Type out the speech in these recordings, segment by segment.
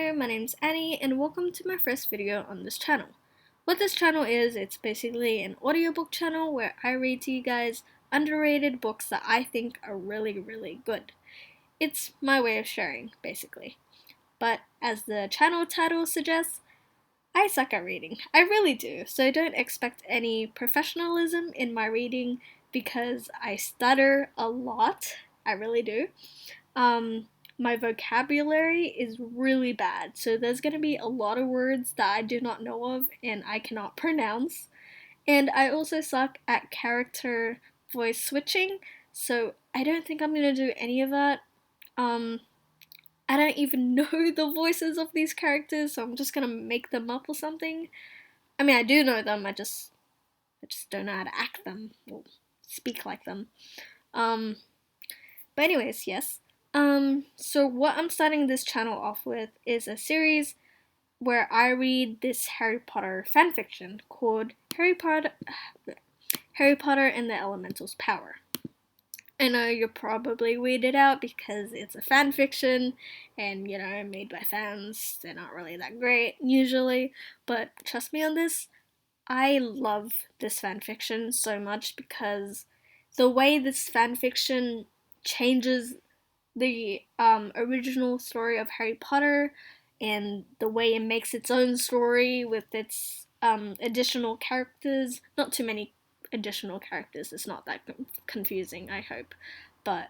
Hello, my name's Annie and welcome to my first video on this channel. What this channel is, it's basically an audiobook channel where I read to you guys underrated books that I think are really good. It's my way of sharing, basically. But as the channel title suggests, I suck at reading. I really do, so don't expect any professionalism in my reading because I stutter a lot. I really do. My vocabulary is really bad, so there's going to be a lot of words that I do not know of and I cannot pronounce. And I also suck at character voice switching, so I don't think I'm going to do any of that. I don't even know the voices of these characters, so I'm just going to make them up or something. I mean, I do know them, I just don't know how to act them or speak like them. But anyways, yes. So what I'm starting this channel off with is a series where I read this Harry Potter fanfiction called Harry Potter and the Elemental's Power. I know you're probably weirded out because it's a fanfiction and, made by fans. They're not really that great usually, but trust me on this, I love this fanfiction so much because the way this fanfiction changes the original story of Harry Potter and the way it makes its own story with its additional characters. Not too many additional characters, it's not that confusing, I hope. But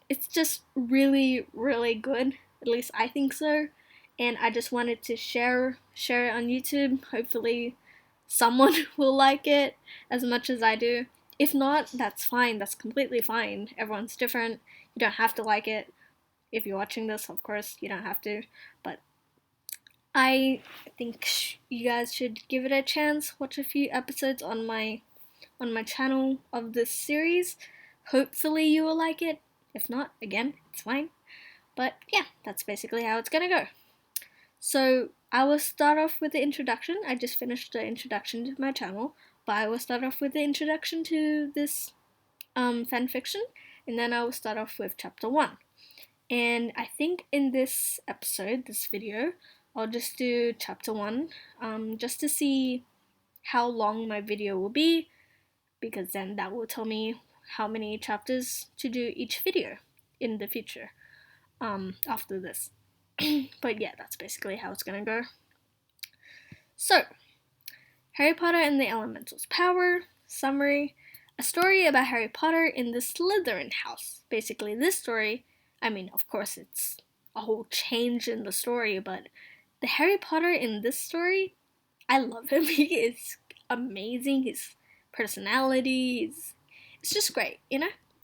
it's just really good, at least I think so. And I just wanted to share it on YouTube. Hopefully someone will like it as much as I do. If not, that's fine, that's completely fine. Everyone's different. You don't have to like it. If you're watching this, of course, you don't have to, but I think you guys should give it a chance. Watch a few episodes on my channel of this series. Hopefully you will like it. If not, again, it's fine. But yeah, that's basically how it's gonna go. So I will start off with the introduction. I just finished the introduction to my channel, but I will start off with the introduction to this fanfiction, and then I will start off with chapter 1. And I think in this episode, this video, I'll just do chapter 1, just to see how long my video will be, because then that will tell me how many chapters to do each video in the future, after this. But yeah, that's basically how it's gonna go. So, Harry Potter and the Elemental's Power, summary, a story about Harry Potter in the Slytherin house. Basically, this story, I mean, of course, it's a whole change in the story, but the Harry Potter in this story, I love him. He is amazing. His personality it's just great,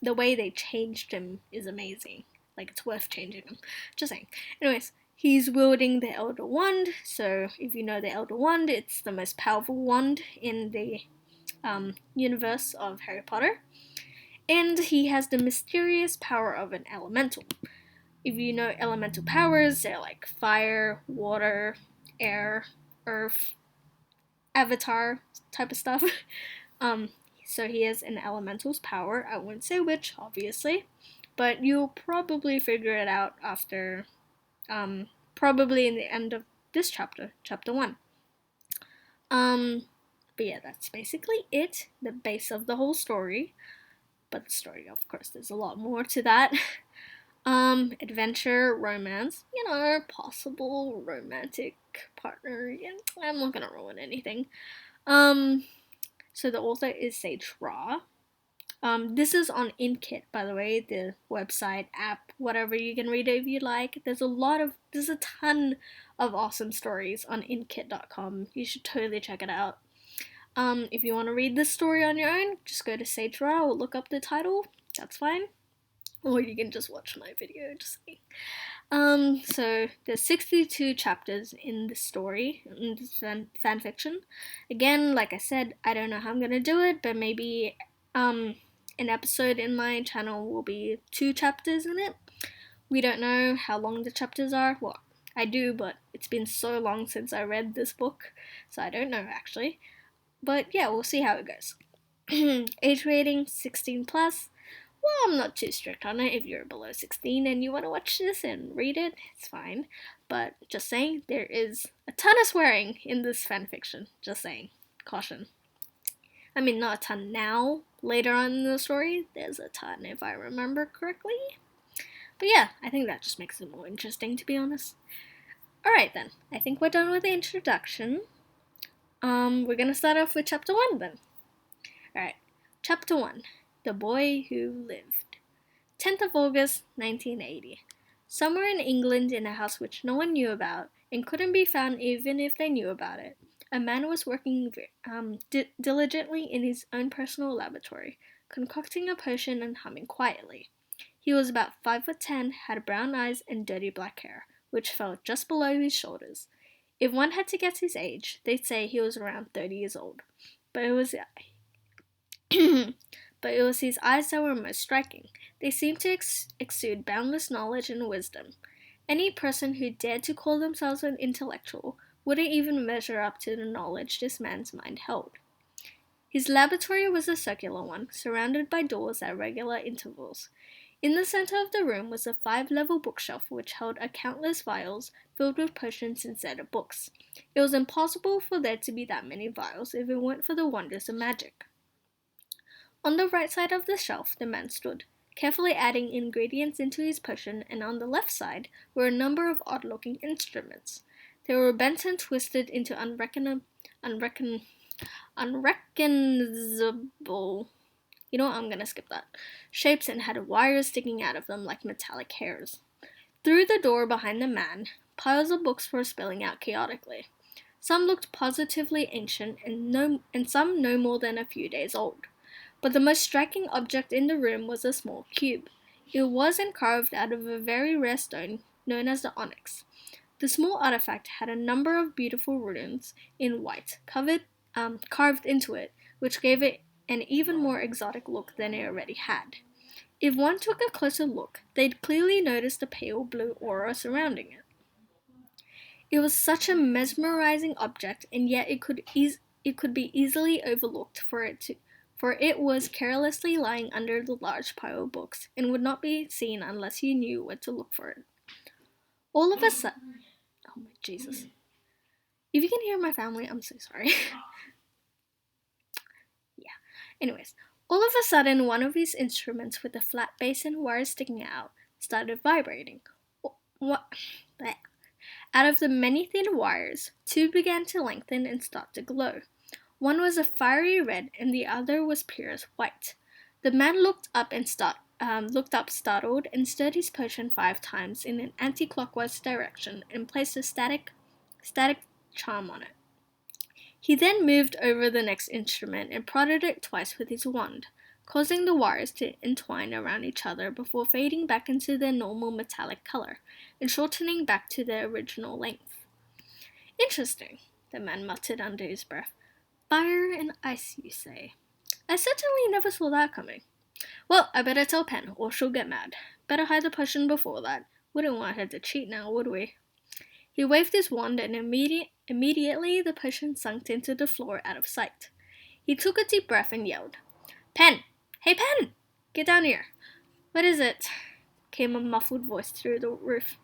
The way they changed him is amazing. Like, it's worth changing him. Just saying. Anyways, he's wielding the Elder Wand. So, if you know the Elder Wand, it's the most powerful wand in the universe of Harry Potter. And he has the mysterious power of an elemental. If you know elemental powers, they're like fire, water, air, earth, avatar type of stuff. So he has an elemental's power. I wouldn't say which, obviously, but you'll probably figure it out after, probably in the end of this chapter, chapter 1. But yeah, that's basically it, the base of the whole story. But the story, of course, there's a lot more to that. Adventure, romance, possible romantic partner. Yeah, I'm not gonna ruin anything. So the author is Sage Ra. This is on Inkitt, by the way, the website, app, whatever, you can read it if you like. There's a ton of awesome stories on Inkitt.com. You should totally check it out. If you want to read this story on your own, just go to Sage Ra or look up the title. That's fine. Or you can just watch my video, just saying. So there's 62 chapters in this story, in this fanfiction. Again, like I said, I don't know how I'm gonna do it, but maybe an episode in my channel will be 2 chapters in it. We don't know how long the chapters are. Well, I do, but it's been so long since I read this book, so I don't know actually. But yeah, we'll see how it goes. Age rating 16 plus. Well, I'm not too strict on it. If you're below 16 and you want to watch this and read it, it's fine. but just saying, there is a ton of swearing in this fanfiction. Just saying. Caution. I mean, not a ton now. Later on in the story, there's a ton, if I remember correctly. But yeah, I think that just makes it more interesting, to be honest. Alright then, I think we're done with the introduction. We're gonna start off with chapter 1 then. Alright, chapter 1, The Boy Who Lived. 10th of August, 1980. Somewhere in England, in a house which no one knew about, and couldn't be found even if they knew about it, a man was working diligently in his own personal laboratory, concocting a potion and humming quietly. He was about 5'10", had brown eyes and dirty black hair, which fell just below his shoulders. If one had to guess his age, they'd say he was around 30 years old. But it was his eyes that were most striking. They seemed to exude boundless knowledge and wisdom. Any person who dared to call themselves an intellectual wouldn't even measure up to the knowledge this man's mind held. His laboratory was a circular one, surrounded by doors at regular intervals. In the center of the room was a 5-level bookshelf which held countless vials filled with potions instead of books. It was impossible for there to be that many vials if it weren't for the wonders of magic. On the right side of the shelf, the man stood, carefully adding ingredients into his potion, and on the left side were a number of odd-looking instruments. They were bent and twisted into unrecognizable. You know what, I'm gonna skip that. Shapes and had wires sticking out of them like metallic hairs. Through the door behind the man, piles of books were spilling out chaotically. Some looked positively ancient and some no more than a few days old. But the most striking object in the room was a small cube. It was carved out of a very rare stone known as the onyx. The small artifact had a number of beautiful runes in white carved into it, which gave it an even more exotic look than it already had. If one took a closer look, they'd clearly notice the pale blue aura surrounding it. It was such a mesmerizing object, and yet it could be easily overlooked, for it was carelessly lying under the large pile of books, and would not be seen unless you knew where to look for it. All of a sudden, oh my Jesus. If you can hear my family, I'm so sorry. Yeah. Anyways, all of a sudden, one of these instruments with a flat base and wires sticking out started vibrating. What? Out of the many thin wires, 2 began to lengthen and start to glow. One was a fiery red, and the other was purest white. The man looked up startled, and stirred his potion 5 times in an anti-clockwise direction and placed a static charm on it. He then moved over the next instrument and prodded it twice with his wand, causing the wires to entwine around each other before fading back into their normal metallic color and shortening back to their original length. Interesting, the man muttered under his breath. Fire and ice, you say? I certainly never saw that coming. Well, I better tell Pen, or she'll get mad. Better hide the potion before that. Wouldn't want her to cheat now, would we? He waved his wand, and immediately the potion sunk into the floor out of sight. He took a deep breath and yelled, Pen! Hey, Pen! Get down here! What is it? Came a muffled voice through the roof.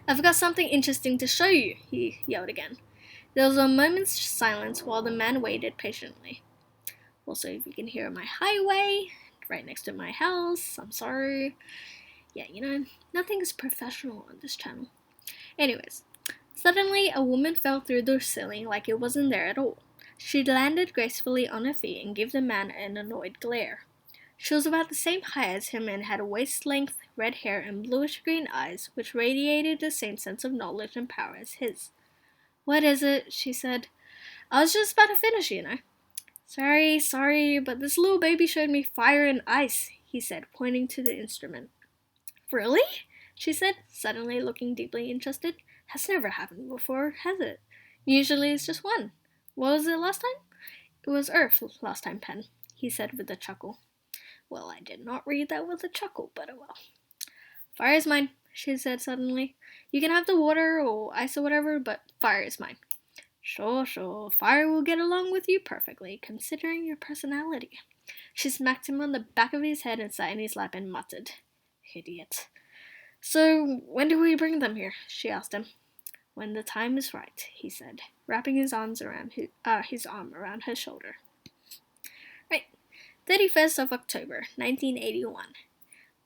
I've got something interesting to show you, he yelled again. There was a moment's silence while the man waited patiently. Also, if you can hear my highway right next to my house, I'm sorry. Yeah, nothing is professional on this channel. Anyways, suddenly a woman fell through the ceiling like it wasn't there at all. She landed gracefully on her feet and gave the man an annoyed glare. She was about the same height as him and had waist-length red hair and bluish-green eyes, which radiated the same sense of knowledge and power as his. What is it? She said. I was just about to finish, Sorry, but this little baby showed me fire and ice, he said, pointing to the instrument. Really? She said, suddenly looking deeply interested. Has never happened before, has it? Usually it's just one. What was it last time? It was Earth last time, Pen, he said with a chuckle. Well, I did not read that with a chuckle, but oh well. Fire is mine, she said suddenly. You can have the water or ice or whatever, but fire is mine. Sure, fire will get along with you perfectly, considering your personality. She smacked him on the back of his head and sat in his lap and muttered, Idiot. So, when do we bring them here? She asked him. When the time is right, he said, wrapping his arm around her shoulder. Right, 31st of October, 1981.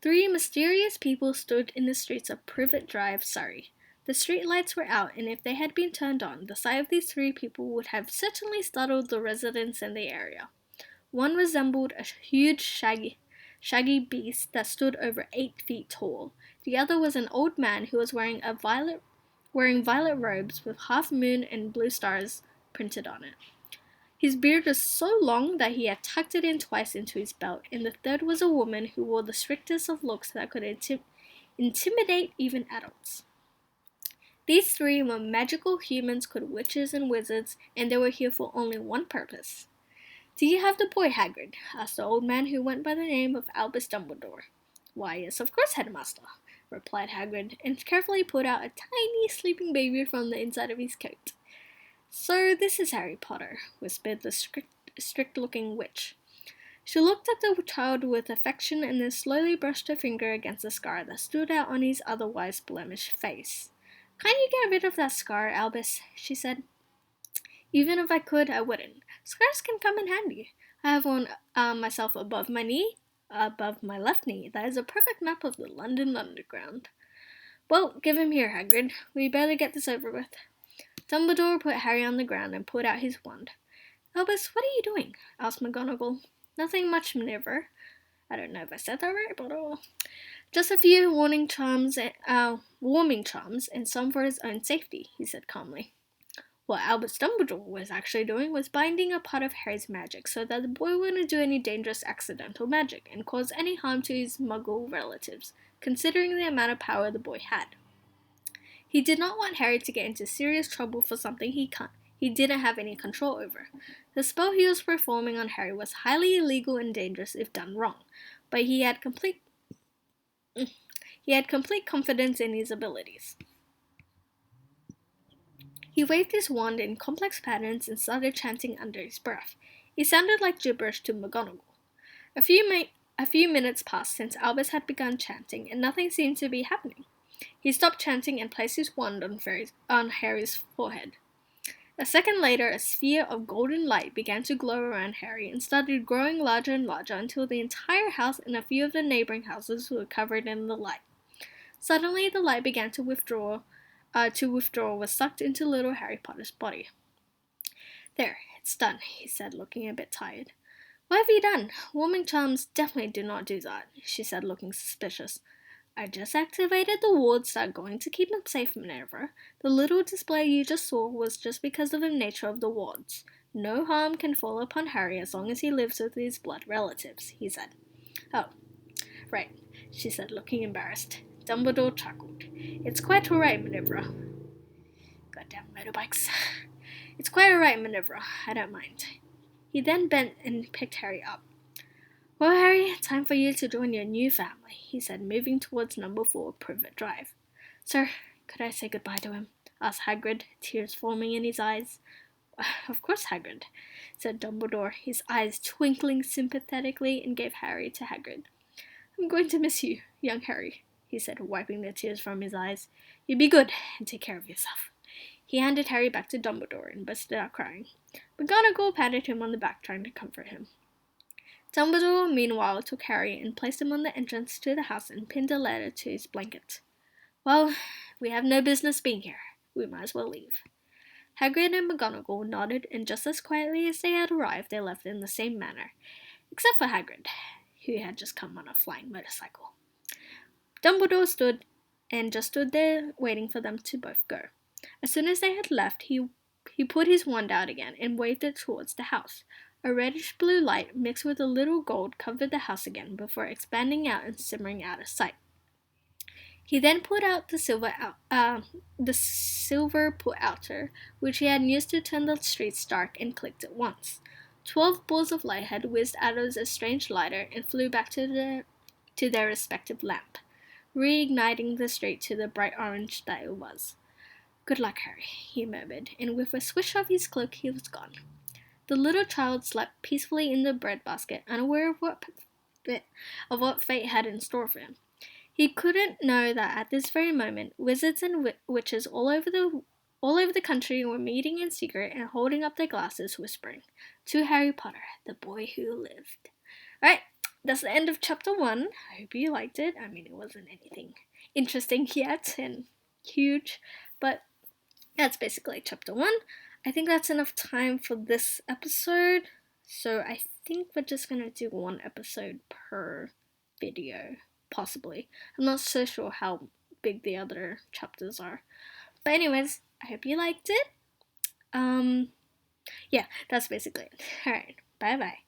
Three mysterious people stood in the streets of Privet Drive, Surrey. The street lights were out, and if they had been turned on, the sight of these three people would have certainly startled the residents in the area. One resembled a huge, shaggy beast that stood over 8 feet tall. The other was an old man who was wearing violet robes with half moon and blue stars printed on it. His beard was so long that he had tucked it in twice into his belt, and the third was a woman who wore the strictest of looks that could intimidate even adults. These three were magical humans called witches and wizards, and they were here for only one purpose. Do you have the boy, Hagrid? Asked the old man who went by the name of Albus Dumbledore. Why, yes, of course, Headmaster, replied Hagrid, and carefully pulled out a tiny sleeping baby from the inside of his coat. So this is Harry Potter, whispered the strict-looking witch. She looked at the child with affection and then slowly brushed her finger against the scar that stood out on his otherwise blemished face. Can't you get rid of that scar, Albus? She said. Even if I could, I wouldn't. Scars can come in handy. I have one myself above my left knee. That is a perfect map of the London Underground. Well, give him here, Hagrid. We better get this over with. Dumbledore put Harry on the ground and pulled out his wand. Albus, what are you doing? Asked McGonagall. Nothing much, Minerva. I don't know if I said that right, but just a few warming charms and some for his own safety, he said calmly. What Albus Dumbledore was actually doing was binding a part of Harry's magic so that the boy wouldn't do any dangerous accidental magic and cause any harm to his Muggle relatives, considering the amount of power the boy had. He did not want Harry to get into serious trouble for something he didn't have any control over. The spell he was performing on Harry was highly illegal and dangerous if done wrong, but he had complete confidence in his abilities. He waved his wand in complex patterns and started chanting under his breath. It sounded like gibberish to McGonagall. A few minutes passed since Albus had begun chanting, and nothing seemed to be happening. He stopped chanting and placed his wand on Harry's forehead. A second later, a sphere of golden light began to glow around Harry and started growing larger and larger until the entire house and a few of the neighboring houses were covered in the light. Suddenly, the light began to withdraw was sucked into little Harry Potter's body. There, it's done, he said, looking a bit tired. What have you done? Warming charms definitely do not do that, she said, looking suspicious. I just activated the wards that are going to keep him safe, Minerva. The little display you just saw was just because of the nature of the wards. No harm can fall upon Harry as long as he lives with his blood relatives, he said. Oh, right, she said, looking embarrassed. Dumbledore chuckled. It's quite all right, Minerva. Goddamn motorbikes. It's quite all right, Minerva. I don't mind. He then bent and picked Harry up. Well, Harry, time for you to join your new family, he said, moving towards number 4 Privet Drive. Sir, could I say goodbye to him? Asked Hagrid, tears forming in his eyes. Of course, Hagrid, said Dumbledore, his eyes twinkling sympathetically, and gave Harry to Hagrid. I'm going to miss you, young Harry, he said, wiping the tears from his eyes. You be good and take care of yourself. He handed Harry back to Dumbledore and busted out crying. McGonagall patted him on the back, trying to comfort him. Dumbledore, meanwhile, took Harry and placed him on the entrance to the house and pinned a letter to his blanket. Well, we have no business being here. We might as well leave. Hagrid and McGonagall nodded, and just as quietly as they had arrived, they left in the same manner, except for Hagrid, who had just come on a flying motorcycle. Dumbledore stood there waiting for them to both go. As soon as they had left, he put his wand out again and waved it towards the house. A reddish-blue light mixed with a little gold covered the house again before expanding out and simmering out of sight. He then pulled out the silver put-outer, which he had used to turn the streets dark, and clicked it once. 12 balls of light had whizzed out of the strange lighter and flew back to their respective lamp, reigniting the street to the bright orange that it was. Good luck, Harry, he murmured, and with a swish of his cloak he was gone. The little child slept peacefully in the breadbasket, unaware of what fate had in store for him. He couldn't know that at this very moment, wizards and witches all over the country were meeting in secret and holding up their glasses, whispering, "To Harry Potter, the boy who lived." Alright, that's the end of chapter 1. I hope you liked it. I mean, it wasn't anything interesting yet and huge, but that's basically chapter 1. I think that's enough time for this episode. So I think we're just gonna do one episode per video, possibly. I'm not so sure how big the other chapters are. But anyways, I hope you liked it. Yeah, that's basically it. Alright, bye bye.